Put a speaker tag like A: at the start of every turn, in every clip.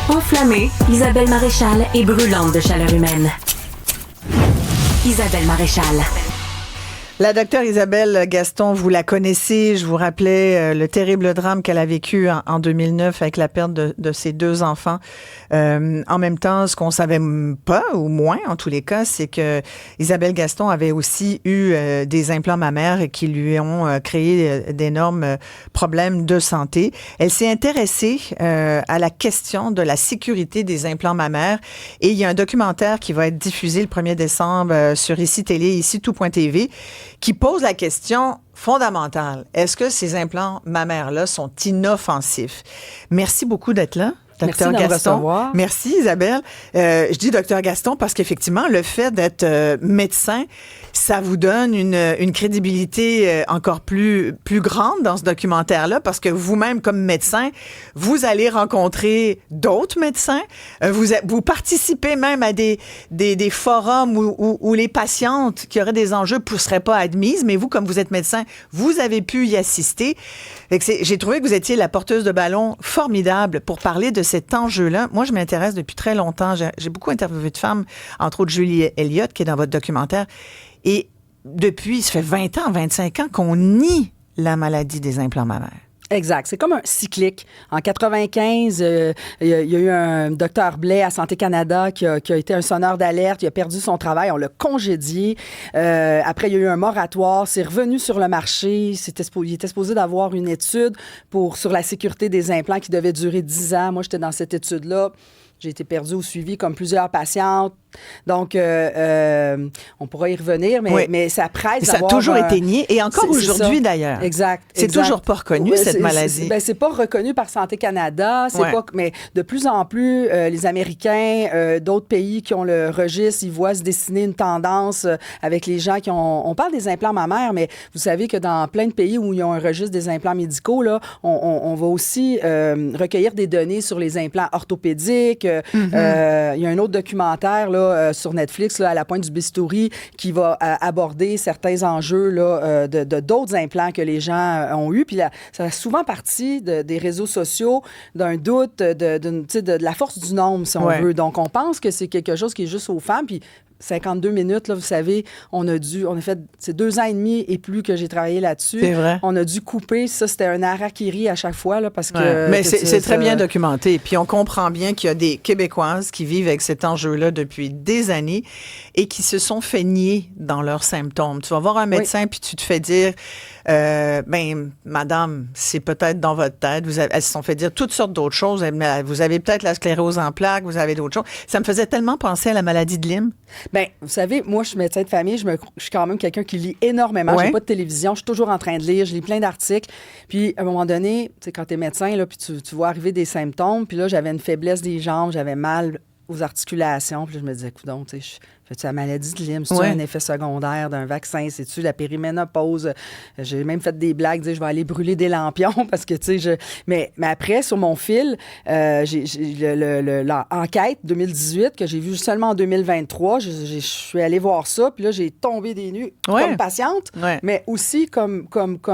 A: Enflammée, Isabelle Maréchal est brûlante de chaleur humaine. Isabelle Maréchal.
B: La docteure Isabelle Gaston, vous la connaissez. Je vous rappelais le terrible drame qu'elle a vécu en 2009 avec la perte de ses 2 enfants. En même temps, ce qu'on savait pas, ou moins en tous les cas, c'est que Isabelle Gaston avait aussi eu des implants mammaires qui lui ont créé d'énormes problèmes de santé. Elle s'est intéressée à la question de la sécurité des implants mammaires et il y a un documentaire qui va être diffusé le 1er décembre sur ICI Télé, ici tout.tv, qui pose la question fondamentale. Est-ce que ces implants mammaires-là sont inoffensifs? Merci beaucoup d'être là. Docteur Gaston. Merci Isabelle. Je dis docteur Gaston parce qu'effectivement, le fait d'être médecin, ça vous donne une crédibilité encore plus grande dans ce documentaire-là parce que vous-même, comme médecin, vous allez rencontrer d'autres médecins. Vous participez même à des forums où les patientes qui auraient des enjeux ne seraient pas admises, mais vous, comme vous êtes médecin, vous avez pu y assister. J'ai trouvé que vous étiez la porteuse de ballon formidable pour parler de cet enjeu-là. Moi, je m'intéresse depuis très longtemps. J'ai beaucoup interviewé de femmes, entre autres Julie Elliott, qui est dans votre documentaire. Et depuis, ça fait 20 ans, 25 ans qu'on nie la maladie des implants mammaires.
C: Exact. C'est comme un cyclique. En 95, il y a eu un docteur Blais à Santé Canada qui a été un sonneur d'alerte. Il a perdu son travail. On l'a congédié. Après, il y a eu un moratoire. C'est revenu sur le marché. Il était supposé d'avoir une étude sur la sécurité des implants qui devait durer 10 ans. Moi, j'étais dans cette étude-là. J'ai été perdue au suivi comme plusieurs patientes. Donc, on pourra y revenir, mais ça presse.
B: Ça a toujours été nié, et encore aujourd'hui d'ailleurs.
C: Exact.
B: C'est toujours pas reconnu, cette maladie.
C: C'est pas reconnu par Santé Canada, mais de plus en plus, les Américains, d'autres pays qui ont le registre, ils voient se dessiner une tendance avec les gens qui ont... On parle des implants mammaires, mais vous savez que dans plein de pays où ils ont un registre des implants médicaux, là, on va aussi recueillir des données sur les implants orthopédiques. Il y a un autre documentaire là, sur Netflix, là, à la pointe du bistouri, qui va aborder certains enjeux là, de d'autres implants que les gens ont eus. Puis là, ça a souvent parti des réseaux sociaux, d'un doute, de la force du nombre, si on veut. Donc, on pense que c'est quelque chose qui est juste aux femmes. Puis 52 minutes, là, vous savez, on a fait, c'est 2 ans et demi et plus que j'ai travaillé là-dessus.
B: C'est vrai.
C: On a dû couper. Ça, c'était un harakiri à chaque fois, là, parce que...
B: Mais c'est très bien documenté. Puis on comprend bien qu'il y a des Québécoises qui vivent avec cet enjeu-là depuis des années et qui se sont fait nier dans leurs symptômes. Tu vas voir un médecin puis tu te fais dire... madame, c'est peut-être dans votre tête. Elles se sont fait dire toutes sortes d'autres choses. Vous avez peut-être la sclérose en plaques, vous avez d'autres choses. Ça me faisait tellement penser à la maladie de Lyme.
C: Bien, vous savez, moi, je suis médecin de famille. Je suis quand même quelqu'un qui lit énormément. J'ai pas de télévision. Je suis toujours en train de lire. Je lis plein d'articles. Puis, à un moment donné, tu sais, quand tu es médecin, là, puis tu vois arriver des symptômes. Puis là, j'avais une faiblesse des jambes. J'avais mal aux articulations. Puis là, je me disais, coudonc, tu sais, fais-tu la maladie de Lyme? C'est-tu un effet secondaire d'un vaccin? C'est-tu la périménopause? J'ai même fait des blagues, je vais aller brûler des lampions parce que, tu sais, mais après, sur mon fil, j'ai l'enquête 2018 que j'ai vue seulement en 2023. Je suis allée voir ça, puis là, j'ai tombé des nues comme patiente, mais aussi comme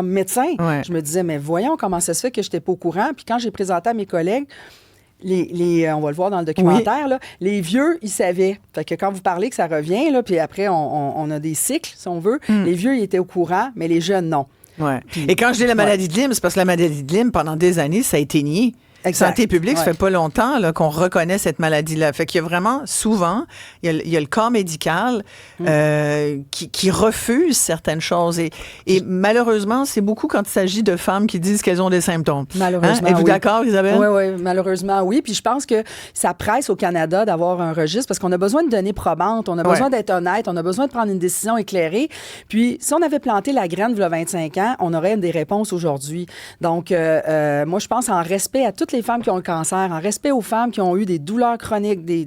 C: médecin. Je me disais, mais voyons comment ça se fait que je n'étais pas au courant. Puis quand j'ai présenté à mes collègues, on va le voir dans le documentaire, là, les vieux, ils savaient. Fait que quand vous parlez que ça revient, là, puis après, on a des cycles, si on veut, les vieux, ils étaient au courant, mais les jeunes, non.
B: Ouais. Puis, et quand je dis la maladie de Lyme, c'est parce que la maladie de Lyme, pendant des années, ça a été nié.
C: Exact.
B: Santé publique, ça fait pas longtemps là, qu'on reconnaît cette maladie-là. Fait qu'il y a vraiment, souvent, il y a le corps médical qui refuse certaines choses. Et malheureusement, c'est beaucoup quand il s'agit de femmes qui disent qu'elles ont des symptômes.
C: Malheureusement,
B: Êtes-vous d'accord, Isabelle?
C: Oui, malheureusement, oui. Puis je pense que ça presse au Canada d'avoir un registre parce qu'on a besoin de données probantes, on a besoin d'être honnête, on a besoin de prendre une décision éclairée. Puis si on avait planté la graine il y a 25 ans, on aurait des réponses aujourd'hui. Donc, moi, je pense en respect à toutes les femmes qui ont le cancer, en respect aux femmes qui ont eu des douleurs chroniques, du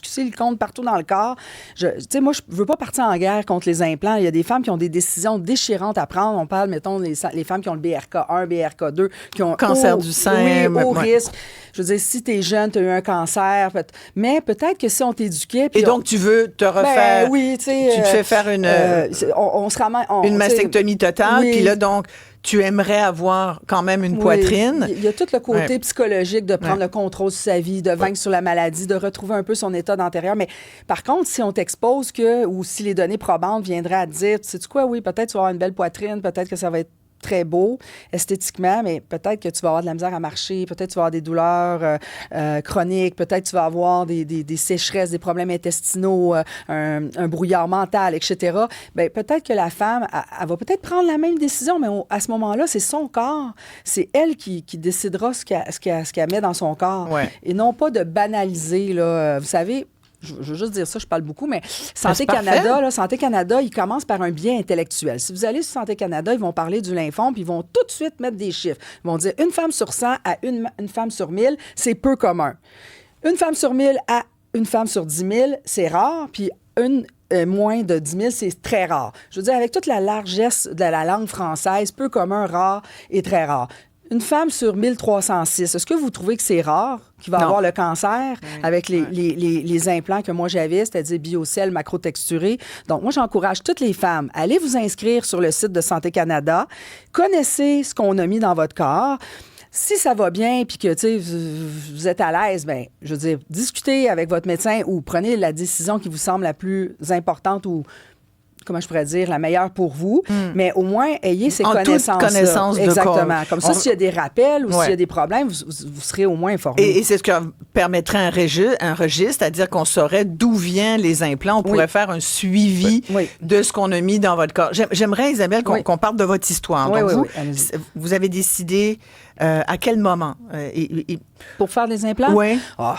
C: silicone partout dans le corps. Tu sais, moi, je veux pas partir en guerre contre les implants. Il y a des femmes qui ont des décisions déchirantes à prendre. On parle, mettons, les femmes qui ont le BRCA1, BRCA2, qui ont
B: cancer du sein,
C: haut risque. Je veux dire, si t'es jeune, t'as eu un cancer, mais peut-être que si on t'éduquait...
B: Et donc, tu veux te refaire...
C: oui, tu sais...
B: Tu te fais faire une...
C: on se ramène...
B: une mastectomie totale, puis là, donc... tu aimerais avoir quand même une poitrine.
C: Il y a tout le côté psychologique de prendre le contrôle sur sa vie, de vaincre sur la maladie, de retrouver un peu son état d'antérieur. Mais par contre, si on t'expose ou si les données probantes viendraient à te dire, tu sais quoi, oui, peut-être tu vas avoir une belle poitrine, peut-être que ça va être très beau esthétiquement, mais peut-être que tu vas avoir de la misère à marcher, peut-être que tu vas avoir des douleurs chroniques, peut-être que tu vas avoir des sécheresses, des problèmes intestinaux, un brouillard mental, etc. Bien, peut-être que la femme, elle va peut-être prendre la même décision, mais à ce moment-là, c'est son corps. C'est elle qui décidera ce qu'elle met dans son corps.
B: Ouais.
C: Et non pas de banaliser, là. Vous savez, je veux juste dire ça, je parle beaucoup, mais Santé Canada, ils commencent par un biais intellectuel. Si vous allez sur Santé Canada, ils vont parler du lymphome, puis ils vont tout de suite mettre des chiffres. Ils vont dire une femme sur 100 à une femme sur 1000, c'est peu commun. Une femme sur 1000 à une femme sur 10 000, c'est rare, puis moins de 10 000, c'est très rare. Je veux dire, avec toute la largesse de la langue française, peu commun, rare et très rare. Une femme sur 1306, est-ce que vous trouvez que c'est rare qu'il va avoir le cancer avec les implants que moi j'avais, c'est-à-dire BioCell macrotexturé? Donc, moi, j'encourage toutes les femmes, allez vous inscrire sur le site de Santé Canada, connaissez ce qu'on a mis dans votre corps. Si ça va bien puis que vous êtes à l'aise, bien, je veux dire, discutez avec votre médecin ou prenez la décision qui vous semble la plus importante ou comment je pourrais dire, la meilleure pour vous, mais au moins, ayez ces connaissances-là.
B: Toute connaissance de
C: exactement.
B: corps.
C: Comme ça, s'il y a des rappels ou s'il y a des problèmes, vous serez au moins informé.
B: Et c'est ce que permettrait un registre, c'est-à-dire qu'on saurait d'où viennent les implants. On pourrait faire un suivi de ce qu'on a mis dans votre corps. J'aimerais, Isabelle, qu'on parle de votre histoire. Donc, vous avez décidé à quel moment?
C: Pour faire des implants?
B: Oui.
C: Oh,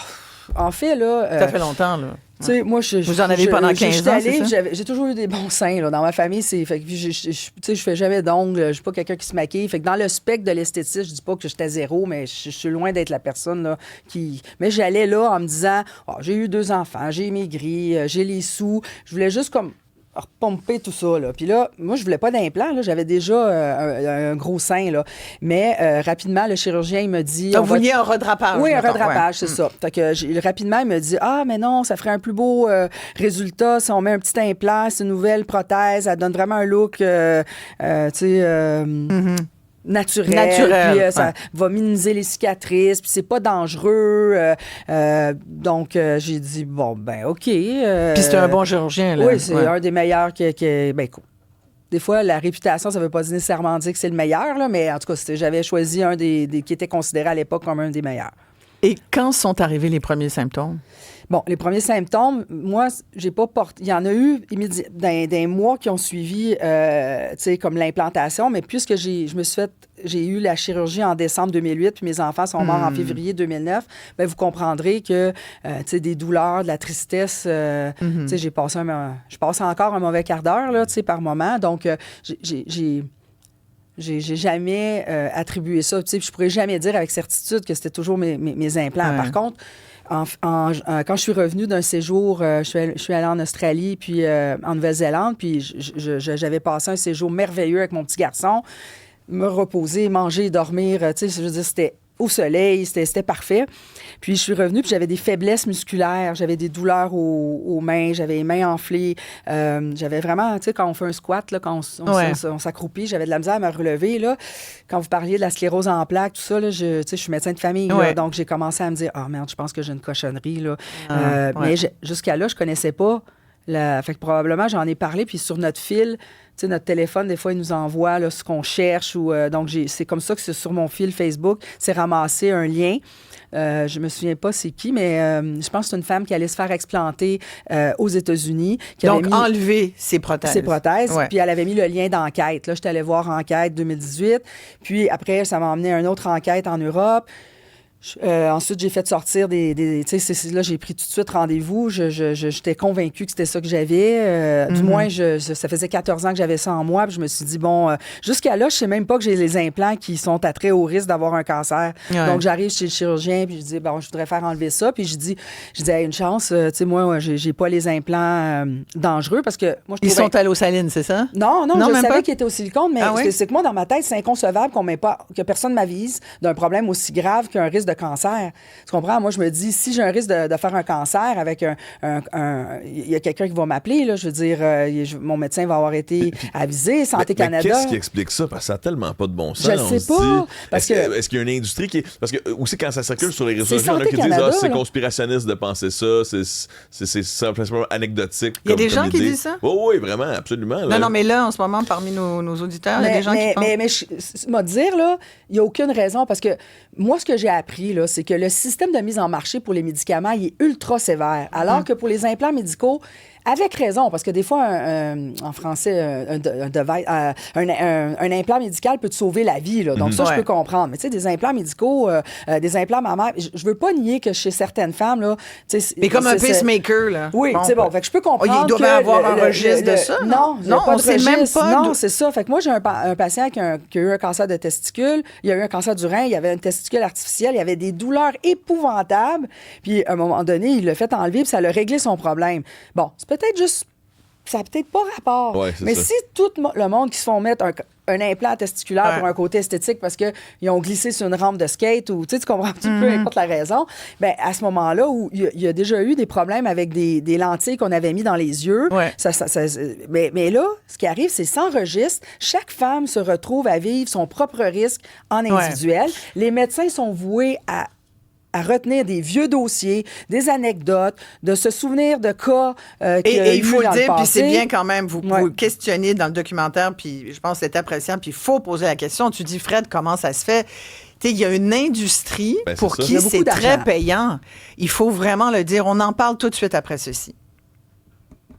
C: en fait, là...
B: ça fait longtemps, là.
C: Tu sais, moi,
B: vous en avez pendant 15 ans, c'est ça?
C: J'ai toujours eu des bons seins là, dans ma famille. Fait que je fais jamais d'ongles. Je suis pas quelqu'un qui se maquille. Fait que dans le spectre de l'esthétisme, je dis pas que j'étais zéro, mais je suis loin d'être la personne là, qui... Mais j'allais là en me disant, j'ai eu 2 enfants, j'ai maigri, j'ai les sous. Je voulais juste comme repomper tout ça, là. Puis là, moi, je voulais pas d'implant, là. J'avais déjà un gros sein, là. Mais rapidement, le chirurgien, il me dit...
B: Donc, vous vouliez un redrapage.
C: Oui, un redrapage, c'est ça. Fait que rapidement, il me dit, mais non, ça ferait un plus beau résultat si on met un petit implant, c'est une nouvelle prothèse, elle donne vraiment un look, tu sais... naturel, puis ça va minimiser les cicatrices, puis c'est pas dangereux. Donc, j'ai dit, bon, ben OK. Puis
B: c'est un bon chirurgien, là.
C: Oui, c'est un des meilleurs ben, écoute, des fois, la réputation, ça veut pas nécessairement dire que c'est le meilleur, là, mais en tout cas, j'avais choisi un des qui était considéré à l'époque comme un des meilleurs.
B: Et quand sont arrivés les premiers symptômes?
C: Bon, les premiers symptômes, moi, j'ai pas porté... Il y en a eu dans des mois qui ont suivi, tu sais, comme l'implantation, mais puisque j'ai eu la chirurgie en décembre 2008, puis mes enfants sont morts en février 2009, bien, vous comprendrez que, tu sais, des douleurs, de la tristesse, tu sais, je passe encore un mauvais quart d'heure, là, tu sais, par moment. Donc, j'ai jamais attribué ça. Tu sais, je pourrais jamais dire avec certitude que c'était toujours mes implants. Par contre, quand je suis revenue d'un séjour, je suis allée en Australie puis en Nouvelle-Zélande, puis j'avais passé un séjour merveilleux avec mon petit garçon, me reposer, manger, dormir, tu sais, je veux dire, c'était au soleil, c'était parfait. Puis je suis revenue, puis j'avais des faiblesses musculaires, j'avais des douleurs aux mains, j'avais les mains enflées, j'avais vraiment, tu sais, quand on fait un squat, là, quand on s'accroupit, j'avais de la misère à me relever, là. Quand vous parliez de la sclérose en plaques, tout ça, là, je suis médecin de famille, là, donc j'ai commencé à me dire, merde, je pense que j'ai une cochonnerie, là. Mais jusqu'à là, je connaissais pas fait que probablement, j'en ai parlé, puis sur notre fil, tu sais, notre téléphone, des fois, il nous envoie là, ce qu'on cherche. Donc, c'est comme ça que sur mon fil Facebook, c'est ramassé un lien. Je me souviens pas c'est qui, mais je pense que c'est une femme qui allait se faire explanter aux États-Unis.
B: Donc, enlever ses prothèses.
C: Puis elle avait mis le lien d'enquête. Là, j'étais allée voir Enquête 2018. Puis après, ça m'a emmené à une autre enquête en Europe. Ensuite, j'ai fait sortir tu sais, là, j'ai pris tout de suite rendez-vous. J'étais convaincue que c'était ça que j'avais. Du moins, ça faisait 14 ans que j'avais ça en moi. Puis je me suis dit, bon, jusqu'à là, je sais même pas que j'ai les implants qui sont à très haut risque d'avoir un cancer. Ouais. Donc, j'arrive chez le chirurgien, puis je dis, bon, je voudrais faire enlever ça. Puis je dis, hey, une chance, tu sais, moi, j'ai pas les implants dangereux parce que moi,
B: Ils sont à l'eau saline, c'est ça?
C: Non, je savais qu'ils étaient au silicone, mais c'est que moi, dans ma tête, c'est inconcevable que personne m'avise d'un problème aussi grave qu'un risque de de cancer. Tu comprends? Moi, je me dis, si j'ai un risque de faire un cancer avec il y a quelqu'un qui va m'appeler, là, je veux dire, mon médecin va avoir été avisé, Santé Canada.
D: Qu'est-ce qui explique ça? Parce que ça n'a tellement pas de bon sens.
C: Je ne sais pas.
D: Est-ce qu'il y a une industrie qui est... Parce que aussi, quand ça circule sur les réseaux sociaux, il y en a qui
C: Canada,
D: disent c'est conspirationniste de penser ça, c'est simplement anecdotique.
B: Il y a des gens qui disent ça?
D: Oui, vraiment, absolument. Là.
B: Non, mais là, en ce moment, parmi nos auditeurs, il y a des gens qui pensent...
C: Mais je dire, là, il n'y a aucune raison, parce que moi, ce que j'ai appris, là, c'est que le système de mise en marché pour les médicaments, il est ultra sévère, alors que pour les implants médicaux, avec raison, parce que des fois, en français, un implant médical peut te sauver la vie. Là. Donc, ça, je peux comprendre. Mais tu sais, des implants médicaux, des implants mammaires, je veux pas nier que chez certaines femmes, là...
B: Mais comme un pacemaker, là.
C: Oui, c'est bon. Fait que je peux comprendre
B: il doit avoir un registre de ça,
C: non? Non,
B: on sait même pas.
C: Non, c'est ça. Fait que moi, j'ai un patient qui a eu un cancer de testicule, il a eu un cancer du rein, il y avait une testicule artificielle, il y avait des douleurs épouvantables. Puis, à un moment donné, il l'a fait enlever, puis ça a réglé son problème. Bon, c'est peut-être juste... Ça n'a peut-être pas rapport.
D: Ouais,
C: mais
D: ça.
C: si tout le monde qui se font mettre un implant testiculaire pour un côté esthétique parce qu'ils ont glissé sur une rampe de skate ou tu comprends un petit peu, importe la raison, bien, à ce moment-là où il y a déjà eu des problèmes avec des lentilles qu'on avait mis dans les yeux, mais là, ce qui arrive, c'est sans registre. Chaque femme se retrouve à vivre son propre risque en individuel. Les médecins sont voués à retenir des vieux dossiers, des anecdotes, de se souvenir de cas
B: et il faut le dire, puis c'est bien quand même, vous questionnez dans le documentaire, puis je pense que c'est appréciable, puis il faut poser la question. Tu dis, Fred, comment ça se fait? Il y a une industrie pour qui c'est très payant. Il faut vraiment le dire. On en parle tout de suite après ceci.